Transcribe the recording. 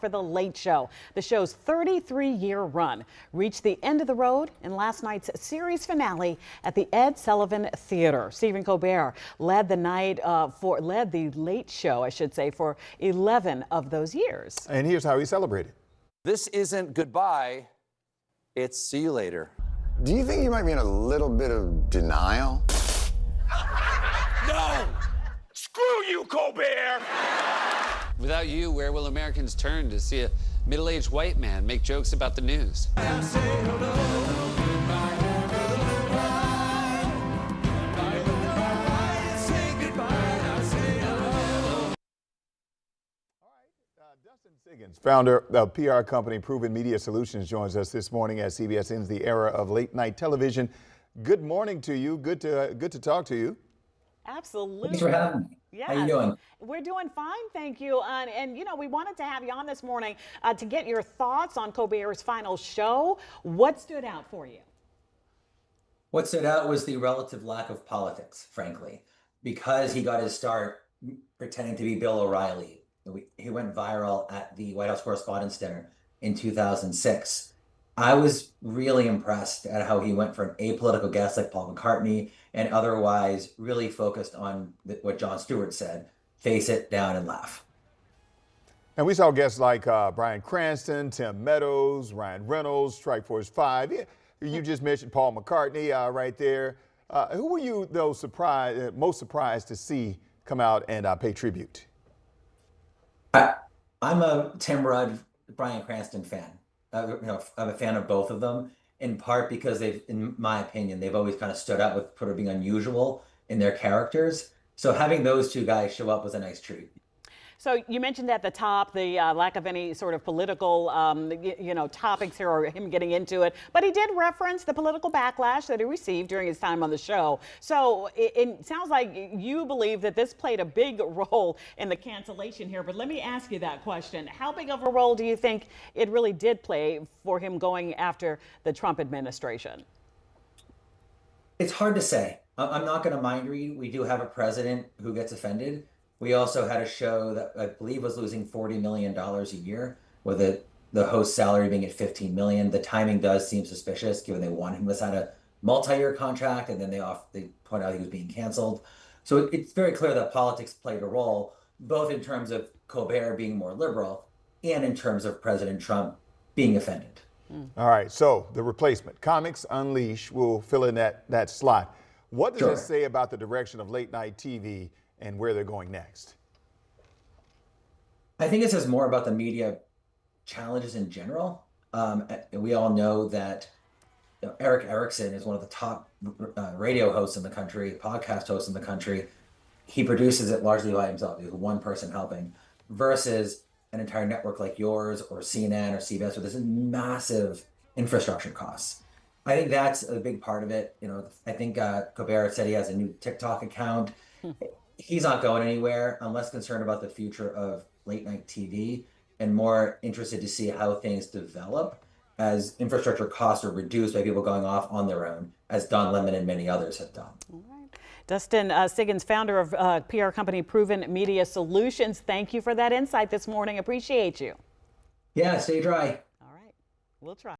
for The Late Show. The show's 33-year run reached the end of the road in last night's series finale at the Ed Sullivan Theater. Stephen Colbert led the Late Show, I should say, for 11 of those years. And here's how he celebrated. This isn't goodbye, it's see you later. Do you think you might be in a little bit of denial? No! Screw you, Colbert! Without you, where will Americans turn to see a middle-aged white man make jokes about the news? Dustin Siggins, founder of PR company Proven Media Solutions, joins us this morning as CBS ends the era of late-night television. Good morning to you. Good to talk to you. Absolutely. Thanks for having me. Yes. How you doing? We're doing fine, thank you. And you know, we wanted to have you on this morning to get your thoughts on Colbert's final show. What stood out for you? What stood out was the relative lack of politics, frankly, because he got his start pretending to be Bill O'Reilly. He went viral at the White House Correspondents' Dinner in 2006. I was really impressed at how he went for an apolitical guest like Paul McCartney and otherwise really focused on what Jon Stewart said, face it, down, and laugh. And we saw guests like Bryan Cranston, Tim Meadows, Ryan Reynolds, Strikeforce 5. You just mentioned Paul McCartney right there. Who were you, though, most surprised to see come out and pay tribute? I'm a Tim Rudd, Bryan Cranston fan. I'm a fan of both of them, in part because in my opinion, they've always kind of stood out with sort of being unusual in their characters. So having those two guys show up was a nice treat. So you mentioned at the top the lack of any sort of political, topics here or him getting into it, but he did reference the political backlash that he received during his time on the show. So it sounds like you believe that this played a big role in the cancellation here, but let me ask you that question. How big of a role do you think it really did play for him going after the Trump administration? It's hard to say. I'm not going to mind read. We do have a president who gets offended. We also had a show that I believe was losing $40 million a year, with the host's salary being at $15 million. The timing does seem suspicious, given they wanted him to sign a multi-year contract, and then they point out he was being canceled. So it's very clear that politics played a role, both in terms of Colbert being more liberal and in terms of President Trump being offended. All right, so the replacement, Comics Unleash, will fill in that slot. What does this say about the direction of late-night TV and where they're going next? I think it says more about the media challenges in general. We all know that Eric Erickson is one of the top radio hosts in the country, podcast hosts in the country. He produces it largely by himself. He's one person helping, versus an entire network like yours or CNN or CBS, where there's massive infrastructure costs. I think that's a big part of it. I think Colbert said he has a new TikTok account. He's not going anywhere. I'm less concerned about the future of late night TV and more interested to see how things develop as infrastructure costs are reduced by people going off on their own, as Don Lemon and many others have done. All right. Dustin Siggins, founder of PR company Proven Media Solutions, thank you for that insight this morning. Appreciate you. Yeah, stay dry. All right, we'll try.